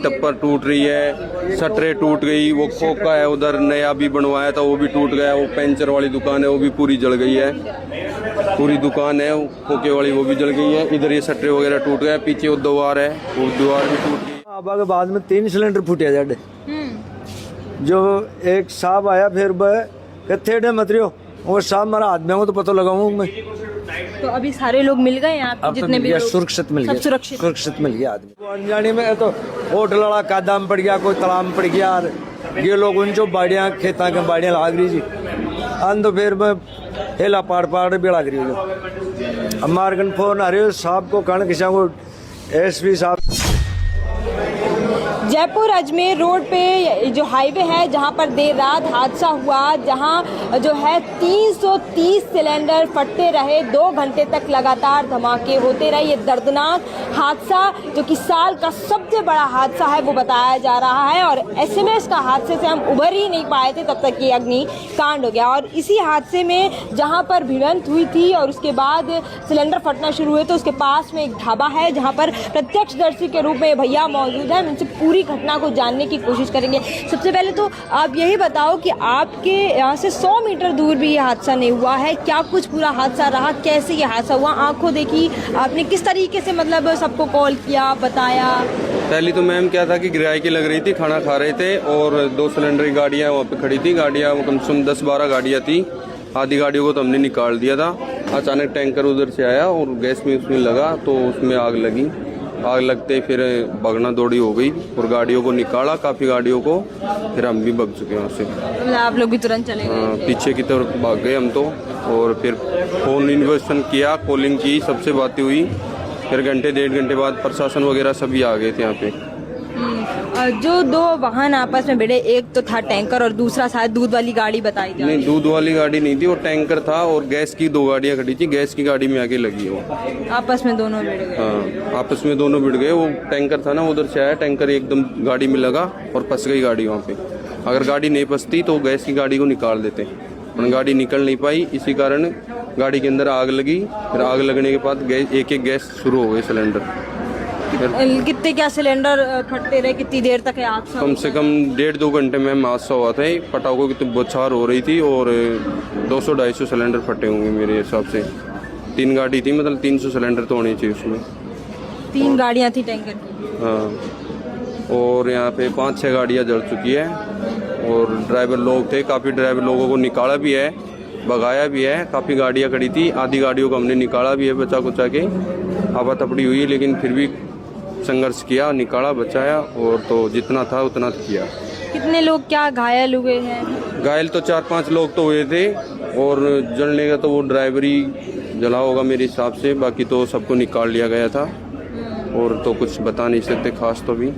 टप्पर टूट रही है, शटरें टूट गई, वो खोखा है उधर नया भी बनवाया था वो भी टूट गया, वो पेंचर वाली दुकान है वो भी पूरी जल गई है, पूरी दुकान है खोखे वाली वो भी जल गई है। इधर ये शटरें वगैरह टूट गया, पीछे वो दीवार है वो दीवार भी टूट गई। अब के बाद में 3 सिलेंडर फूटे जाडे, जो एक साहब आया फिर थे मत रहो और साहब मारा आदमी को तो पता लगाऊं मैं। तो अभी सारे लोग मिल गए यहाँ पे, जितने भी लोग सुरक्षित मिल गया, सुरक्षित मिल गया आदमी को। अनजाने में तो होटल वाला कादा में पड़ गया, कोई तालाब में पड़ गया, ये लोग उन जो बाड़ियाँ खेता के बाड़ियाँ लाग रही जी तो फिर मैं हेला पाड़ भी लाग रही हूँ। हमारे कन फोन आ रहे साहब को कहना किसा को एसपी साहब। जयपुर अजमेर रोड पे जो हाईवे है जहां पर देर रात हादसा हुआ, जहां जो है 330 सिलेंडर फटते रहे, 2 घंटे तक लगातार धमाके होते रहे। ये दर्दनाक हादसा जो कि साल का सबसे बड़ा हादसा है वो बताया जा रहा है, और एसएमएस का हादसे से हम उभर ही नहीं पाए थे तब तक ये अग्निकांड हो गया। और इसी हादसे में जहां पर भिड़ंत हुई थी और उसके बाद सिलेंडर फटना शुरू हुए तो उसके पास में एक ढाबा है जहां पर प्रत्यक्षदर्शी के रूप में भैया मौजूद है। उनसे पूरी घटना को जानने की कोशिश करेंगे। सबसे पहले तो आप यही बताओ कि आपके यहाँ से 100 मीटर दूर भी ये हादसा नहीं हुआ है, क्या कुछ पूरा हादसा रहा, कैसे ये हादसा हुआ, आंखों देखी आपने, किस तरीके से मतलब सबको कॉल किया, बताया? पहली तो मैम क्या था कि किराए की लग रही थी, खाना खा रहे थे और 2 सिलेंडर की गाड़ियाँ वहाँ पे खड़ी थी, गाड़ियाँ कम से कम 10-12 गाड़ियाँ थी। आधी गाड़ियों को तो हमने निकाल दिया था। अचानक टैंकर उधर से आया और गैस में उसमें लगा तो उसमें आग लगी। आग लगते फिर भागना दौड़ी हो गई और गाड़ियों को निकाला, काफ़ी गाड़ियों को, फिर हम भी भाग चुके हैं वहाँ से। आप लोग भी तुरंत चले गए? पीछे की तरफ भाग गए हम तो, और फिर फोन इन्वेस्टन किया, कॉलिंग की, सबसे बातें हुई। फिर घंटे 1.5 घंटे बाद प्रशासन वगैरह सभी आ गए थे यहाँ पे। जो 2 वाहन आपस में भिड़े, एक तो था टैंकर और दूसरा शायद दूध वाली गाड़ी बताई जा रही है। नहीं, दूध वाली गाड़ी नहीं थी, वो टैंकर था और गैस की 2 गाड़ियाँ खड़ी थी, गैस की गाड़ी में आगे लगी वो। आपस में दोनों भिड़ गए? हाँ, आपस में दोनों भिड़ गए। वो टैंकर था ना उधर से आया, टैंकर एकदम गाड़ी में लगा और फंस गई गाड़ी वहाँ पे। अगर गाड़ी नहीं फंसती तो गैस की गाड़ी को निकाल देते, पर गाड़ी निकल नहीं पाई, इसी कारण गाड़ी के अंदर आग लगी। फिर आग लगने के बाद एक गैस शुरू हो गई सिलेंडर। कितने क्या सिलेंडर फटते रहे, कितनी देर तक है हादसा? कम से कम 1.5-2 घंटे में हादसा हुआ था। पटाखों की तो बौछार हो रही थी और 200-250 सिलेंडर फटे होंगे मेरे हिसाब से। 3 गाड़ी थी, मतलब 300 सिलेंडर तो होने चाहिए उसमें। 3 गाड़ियाँ थी टैंकर की? हाँ, और यहाँ पे 5-6 गाड़ियाँ जल चुकी है और ड्राइवर लोग थे, काफ़ी ड्राइवर लोगों को निकाला भी है, भगाया भी है। काफ़ी गाड़ियाँ खड़ी थी, आधी गाड़ियों को हमने निकाला भी है बचा कुचा के। आवा तपड़ी हुई लेकिन फिर भी संघर्ष किया, निकाला, बचाया, और तो जितना था उतना किया। कितने लोग क्या घायल हुए हैं? घायल तो 4-5 लोग तो हुए थे और जलने का तो वो ड्राइवर ही जला होगा मेरे हिसाब से, बाकी तो सबको निकाल लिया गया था और तो कुछ बता नहीं सकते खास तो भी।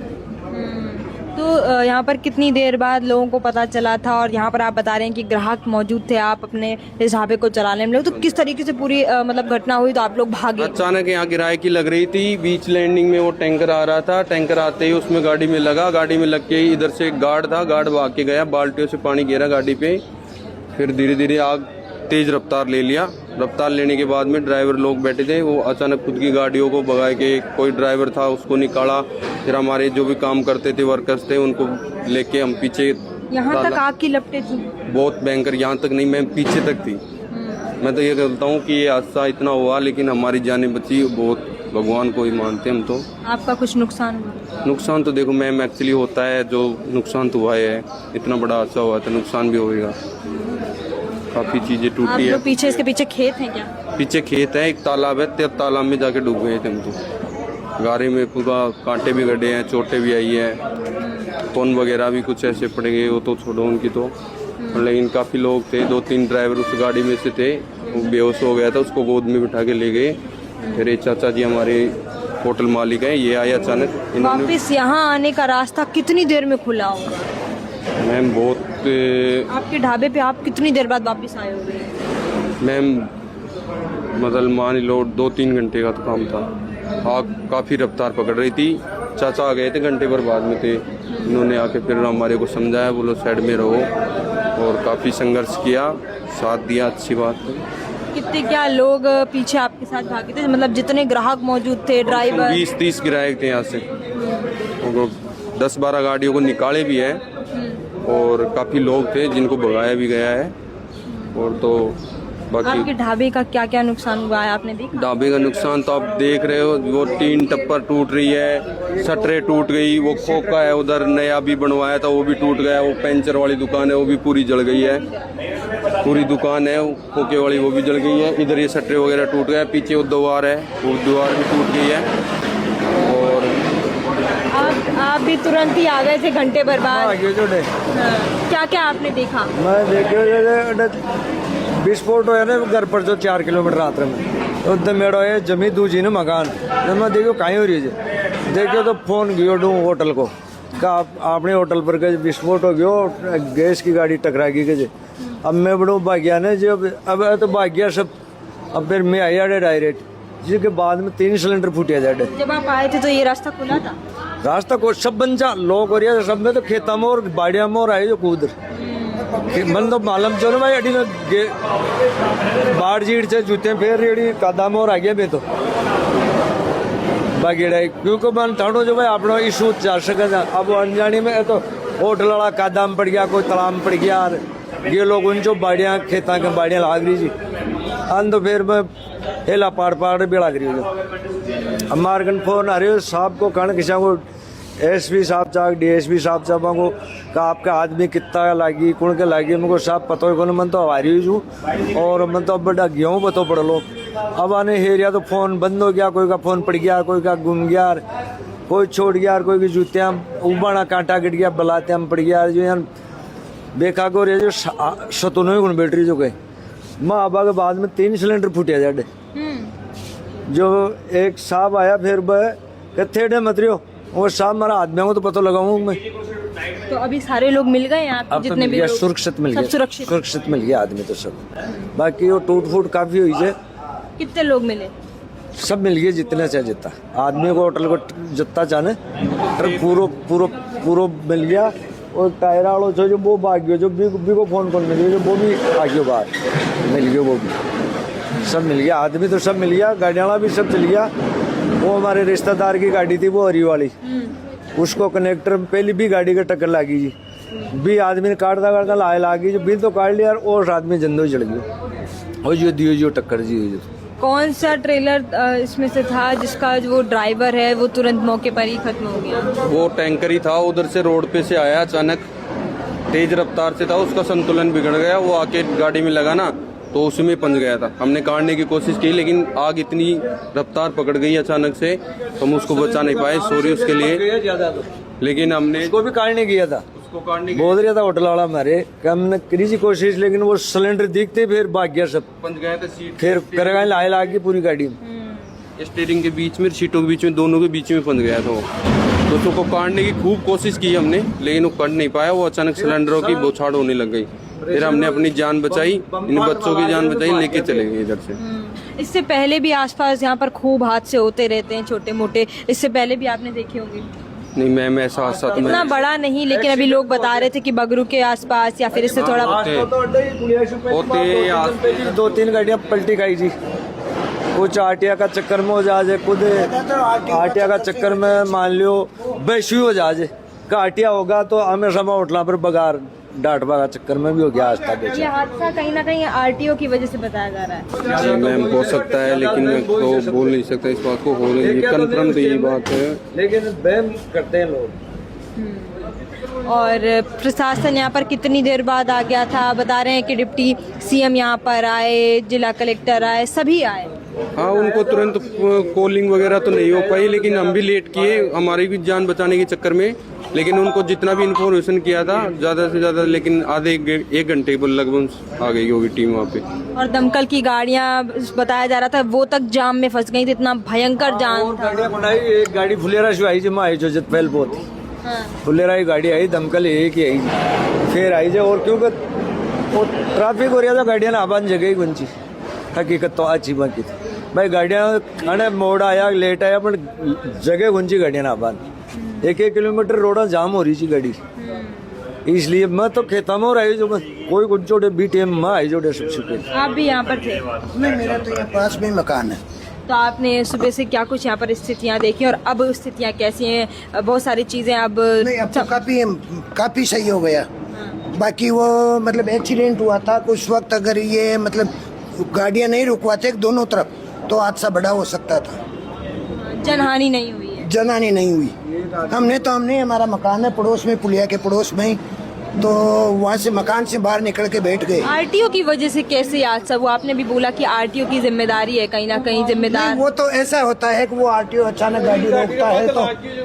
तो यहाँ पर कितनी देर बाद लोगों को पता चला था, और यहाँ पर आप बता रहे हैं कि ग्राहक मौजूद थे, आप अपने इस ढाबे को चलाने में, तो किस तरीके से पूरी मतलब घटना हुई? तो आप लोग भागे? अचानक यहाँ किराए की लग रही थी, बीच लैंडिंग में वो टैंकर आ रहा था, टैंकर आते ही उसमें गाड़ी में लगा, गाड़ी में लग के इधर से एक गार्ड था, गार्ड भाग के गया, बाल्टियों से पानी गिरा गाड़ी पे। फिर धीरे धीरे आग तेज रफ्तार ले लिया। रफ्तार लेने के बाद में ड्राइवर लोग बैठे थे, वो अचानक खुद की गाड़ियों को भगा के, कोई ड्राइवर था उसको निकाला। फिर हमारे जो भी काम करते थे वर्कर्स थे उनको लेके हम पीछे। यहाँ तक आग की लपटें थी? बहुत भयंकर, यहाँ तक नहीं, मैं पीछे तक थी। मैं तो ये कहता हूँ कि ये हादसा इतना हुआ लेकिन हमारी जानें बची, बहुत भगवान को ही मानते हम तो। आपका कुछ नुकसान हुआ? नुकसान तो देखो मैम एक्चुअली होता है, जो नुकसान तो हुआ है, इतना बड़ा हादसा हुआ तो नुकसान भी होएगा, काफ़ी चीज़ें टूटी है। पीछे, इसके पीछे खेत है क्या? पीछे खेत है, एक तालाब है, तब तालाब में जाके डूब गए थे हम तो। गाड़ी में पूरा कांटे भी गड़े हैं, चोटें भी आई है, फोन वगैरह भी कुछ ऐसे पड़ गए, वो तो छोड़ो उनकी तो। लेकिन काफ़ी लोग थे, 2-3 ड्राइवर उस गाड़ी में से थे, वो बेहोश हो गया था, उसको गोद में बिठा के ले गए। फिर एक चाचा जी हमारे होटल मालिक हैं, ये आए अचानक। वापस यहाँ आने का रास्ता कितनी देर में खुला होगा? मैम बहुत, आपके ढाबे पे आप कितनी देर बाद वापस आए होंगे? मैम मतलब मान लो 2-3 घंटे का तो काम था। आग काफ़ी रफ्तार पकड़ रही थी। चाचा आ गए थे, घंटे भर बाद में थे, इन्होंने आके फिर हमारे को समझाया, बोलो साइड में रहो, और काफ़ी संघर्ष किया, साथ दिया, अच्छी बात है। कितने क्या लोग पीछे आपके साथ भागे थे, मतलब जितने ग्राहक मौजूद थे, ड्राइवर? 20-30 ग्राहक थे यहाँ से, 10-12 गाड़ियों को निकाले भी है और काफ़ी लोग थे जिनको भगाया भी गया है। और तो बाकी आपके ढाबे का क्या क्या नुकसान हुआ है आपने देखा? ढाबे का नुकसान तो आप देख रहे हो, वो टीन टप्पर टूट रही है, शटरें टूट गई, वो खोखा है उधर नया भी बनवाया था वो भी टूट गया, वो पंचर वाली दुकान है वो भी पूरी जल गई है, पूरी दुकान है खोखे वाली वो भी जल गई है। इधर ये शटरें वगैरह टूट गया, पीछे वो दीवार है वो दीवार भी टूट गई है। और आप भी तुरंत ही आ गए थे घंटे भर बाद। क्या क्या आपने देखा? मैं देखियो विस्फोट होया ना घर पर जो 4 किलोमीटर रात्र में उधर मेरा है जमी दूजी ने मकान मैं देखो कहीं हो रही है, देखियो तो फोन गयो डू होटल को का आपने होटल पर के विस्फोट हो गयो, गैस की गाड़ी टकरा गई के। अब मैं बड़ो भाग्या ने जो अब तो भाग्या सब। अब फिर मैं आया डायरेक्ट जिसके बाद में 3 सिलेंडर फूटिया जाए। जब आप आए थे तो ये रास्ता खुला था? रास्ता को सब बन जा लोग हो रहा सब में तो खेता में और बाड़िया में और आए जो कूद मन तो मालूम चलो भाई अड़ी बाढ़ जीड़ से जूते फिर रेडी कादा में और आ गया बे तो बाकी क्योंकि मन ठाणो जो भाई अपना इशू चल सके। अब अनजानी में तो होटल वाला कादा में पड़ गया, कोई तालाब में पड़ गया, ये लोग उन जो बाड़ियाँ खेता के बाड़ियाँ लाग रही जी अन तो फिर मैं हेला पाड़ बेड़ा करी जो हमारे कन फोन आ रही हो साहब को कहना किसा को एसपी साहब चाह डीएसपी साहब चाह को का आपका आदमी कितना लागी कौन के लागी मेरे साहब पता ही मन तो आ रही हूँ और मन तो अब बड़ा गेहूँ बतो पड़ लो। अब आने हेरिया तो फोन बंद हो गया, कोई का फोन पड़ गया, कोई का गुम गया, कोई छोड़ गया, कोई की जूतियाँ उबाना कांटा गिर गया बलाते हम पड़ गया जो यार बेखा को रहे जो सतुनो गुण बैटरी जो गए माँ आबा के बाद में 3 सिलेंडर फूटिया जाडे। जो एक साहब आया फिर थे मत रही हो वो साहब मारा आदमियों को तो पता लगाऊं मैं। तो अभी सारे लोग मिल गए यहाँ पे जितने भी सुरक्षित मिल गया, सुरक्षित मिल गया आदमी तो सब। बाकी वो टूट फूट काफी हुई है। कितने लोग मिले? सब मिल गए जितने चाहे जितना आदमी को होटल को जितना चाहे ट्रक पूरा मिल गया। और टायर वालों जो वो भाग गयो जो बी को फोन मिल गया जो वो भी आ गयो बाहर मिल गया, वो भी सब मिल गया, आदमी तो सब मिल गया, गाड़ी वाला भी सब चल गया। वो हमारे रिश्तेदार की गाड़ी थी वो हरी वाली, उसको कनेक्टर पहली भी गाड़ी का टक्कर लगी जी, भी आदमी ने काटता लागी जो बिल तो काट लिया और आदमी जंदो चढ़ गया और जो दियो जो टक्कर जी। कौन सा ट्रेलर इसमें से था जिसका जो वो ड्राइवर है वो तुरंत मौके पर ही खत्म हो गया? वो टैंकर ही था, उधर से रोड पे से आया, अचानक तेज रफ्तार से था, उसका संतुलन बिगड़ गया, वो आके गाड़ी में लगा ना तो उसी में पंच गया था। हमने काटने की कोशिश की लेकिन आग इतनी रफ्तार पकड़ गई अचानक से तो हम उसको बचा नहीं पाए, सॉरी उसके लिए। लेकिन हमने उसको भी काटने किया था, उसको काटने बोल रहा था होटल वाला हमारे हमने करी थी कोशिश लेकिन वो सिलेंडर दिखते फिर भाग गया सब, पंच गया था सीट फिर करेगा लाए लागी पूरी गाड़ी में स्टीयरिंग के बीच में, सीटों के बीच में, दोनों के बीच में फंस गया था वो। तो उसको काटने की खूब कोशिश की हमने लेकिन वो कट नहीं पाया, वो अचानक सिलेंडरों की बौछार होने लग गई। फिर हमने अपनी जान बचाई, इन बच्चों की जान बचाई, लेके चले गए इधर से। इससे पहले भी आसपास यहाँ पर खूब हादसे होते रहते हैं छोटे मोटे, इससे पहले भी आपने देखे होंगे? नहीं मैम ऐसा हादसा तो इतना बड़ा नहीं, लेकिन अभी लोग बता रहे थे कि बगरू के आसपास या फिर इससे थोड़ा होते 2-3 गाड़ियाँ पलटी खाई जी, कुछ आटिया का चक्कर में हो जाए, खुद आटिया का चक्कर में मान लो बैशु हो जाए का आटिया होगा तो हमेशा में होटला पर बगार डांटवा का चक्कर में भी हो गया आज तक। ये हादसा कहीं ना कहीं आरटीओ की वजह से बताया जा रहा है। जी मैम हो सकता है लेकिन मैं तो बोल नहीं सकता इस बात को, हो रही है कन्फर्म तो यही बात है लेकिन बैन करते हैं लोग। और प्रशासन यहाँ पर कितनी देर बाद आ गया था? बता रहे हैं कि डिप्टी सीएम यहाँ पर आए, जिला कलेक्टर आए, सभी आए। हाँ उनको तुरंत कॉलिंग वगैरह तो नहीं हो पाई लेकिन हम भी लेट किए हमारी भी जान बचाने के चक्कर में, लेकिन उनको जितना भी इन्फॉर्मेशन किया था ज़्यादा से ज़्यादा, लेकिन आधे 1 घंटे लगभग आ गई होगी टीम वहाँ पे। और दमकल की गाड़ियाँ बताया जा रहा था वो तक जाम में फंस गई थी, इतना भयंकर जाम था। एक गाड़ी फुलेरा से आई जो आई जो पहले बहुत फुलेरा की गाड़ी आई, दमकल एक ही आई फिर आई जो, और क्योंकि वो ट्रैफिक हो रहा था गाड़ियाँ ना आबाद जगह ही बंची हकीकत तो अच्छी बाकी थी भाई, गाड़ियाँ खाने मोड़ आया लेट आया पर जगह गुंजी गाड़ियाँ ना आबाद 1-1 किलोमीटर रोड जाम हो रही थी गाड़ी, इसलिए मैं तो खेता में रही जो कोई कुछ जोड़े बीटीएम में आई जोड़े सबसे पहले। आप भी यहाँ पर थे? मेरा तो यहाँ पास में मकान है, तो आपने सुबह से क्या कुछ यहाँ पर स्थितियाँ देखी और अब स्थितियाँ कैसी हैं? बहुत सारी चीजें अब नहीं, अब तो काफी सही हो गया। बाकी वो मतलब एक्सीडेंट हुआ था उस वक्त, अगर ये मतलब गाड़ियां नहीं रुकवाते दोनों तरफ तो हादसा बड़ा हो सकता था। जनहानि नहीं हुई है। जनहानि नहीं हुई। हमने हमारा मकान है पड़ोस में, पुलिया के पड़ोस में ही, तो वहाँ से मकान से बाहर निकल के बैठ गए। आरटीओ की वजह से कैसे हादसा हुआ? आपने भी बोला कि आरटीओ की जिम्मेदारी है, कहीं ना कहीं जिम्मेदार। नहीं, वो तो ऐसा होता है कि वो आरटीओ अचानक गाड़ी रोकता है तो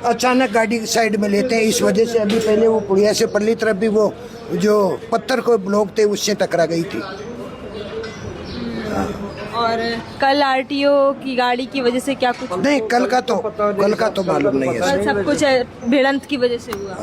अचानक गाड़ी साइड में लेते हैं, इस वजह से अभी पहले वो पुलिया से परली तरफ भी वो जो पत्थर को ब्लॉक थे उससे टकरा गई थी। और कल आरटीओ की गाड़ी की वजह से क्या कुछ? नहीं, कल का तो मालूम नहीं है। कल सब कुछ भिड़ंत की वजह से हुआ।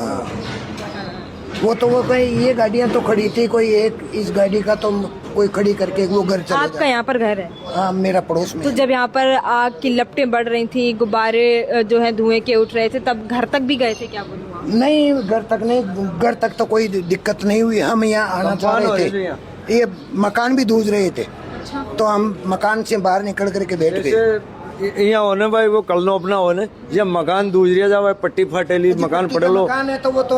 वो कोई ये गाड़ियां तो खड़ी थी, कोई एक इस गाड़ी का तो कोई खड़ी करके वो घर चला आपका यहाँ पर घर है? हाँ, मेरा पड़ोस में। तो जब यहाँ पर आग की लपटें बढ़ रही थी, गुब्बारे जो है धुएं के उठ रहे थे, तब घर तक भी गए थे क्या? बोलूँ नहीं, घर तक तो कोई दिक्कत नहीं हुई। हम यहाँ आना चाह रहे थे, ये मकान भी दूज रहे थे, तो हम मकान से बाहर निकल करके बैठ गए। यहाँ होने भाई वो कल नो अपना होने जब मकान दूसरी जाए पट्टी फाटेली मकान पड़ेलो मकान है तो वो तो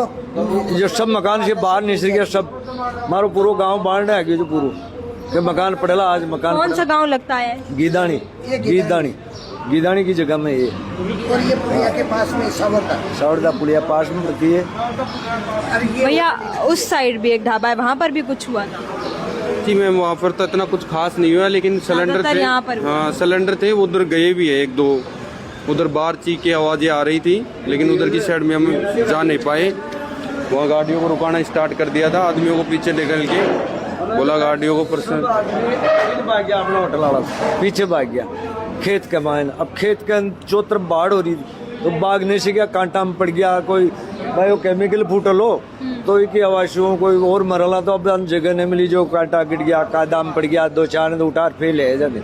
जो सब मकान से बाहर निकल गया, सब मारो पूरा गांव बाढ़ है जो पूरा के मकान पड़ेला। आज मकान कौन सा गांव लगता है? गीदानी की जगह में ये, और ये पुलिया के पास में सावरदा पुलिया पास में पड़ती है। भैया उस साइड भी एक ढाबा है, वहाँ पर भी कुछ हुआ था? जी मैम, वहाँ पर तो इतना कुछ खास नहीं हुआ, लेकिन सिलेंडर थे। यहाँ पर हाँ, सिलेंडर थे, वो उधर गए भी है एक दो। उधर बाहर चीख की आवाज़ें आ रही थी, लेकिन उधर की साइड में हम जा नहीं पाए। वहाँ गाड़ियों को रुकाना स्टार्ट कर दिया था, आदमियों को पीछे निकल के बोला गाड़ियों को पर्सन भाग गया अपना होटल वाला, पीछे भाग गया खेत के मायन। अब खेत के जो तरफ बाढ़ हो रही थी तो भागने से क्या कांटा में पड़ गया, कोई भाई वो केमिकल फूटल हो तो एक आवाज कोई और मरला, तो अब जगह नहीं मिली, जो कांटा गिर गया, कादा में पड़ गया, दो चार उठार फेल है जाने।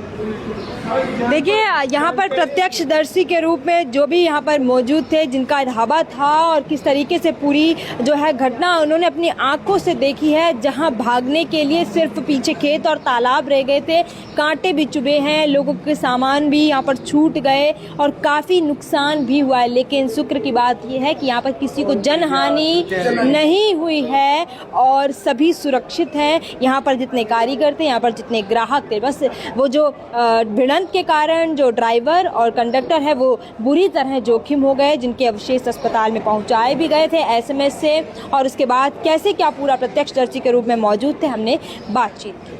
देखिए, यहाँ पर प्रत्यक्षदर्शी के रूप में जो भी यहाँ पर मौजूद थे, जिनका ढाबा था, और किस तरीके से पूरी जो है घटना उन्होंने अपनी आंखों से देखी है, जहाँ भागने के लिए सिर्फ पीछे खेत और तालाब रह गए थे, कांटे भी चुभे हैं, लोगों के सामान भी यहाँ पर छूट गए और काफ़ी नुकसान भी हुआ है। लेकिन शुक्र की बात यह है कि यहाँ पर किसी को जनहानि नहीं हुई है और सभी सुरक्षित हैं। यहाँ पर जितने कारीगर थे, यहाँ पर जितने ग्राहक थे, बस वो जो भिड़ंत के कारण जो ड्राइवर और कंडक्टर है वो बुरी तरह जोखिम हो गए, जिनके अवशेष अस्पताल में पहुंचाए भी गए थे एसएमएस से। और उसके बाद कैसे क्या पूरा प्रत्यक्षदर्शी के रूप में मौजूद थे, हमने बातचीत की।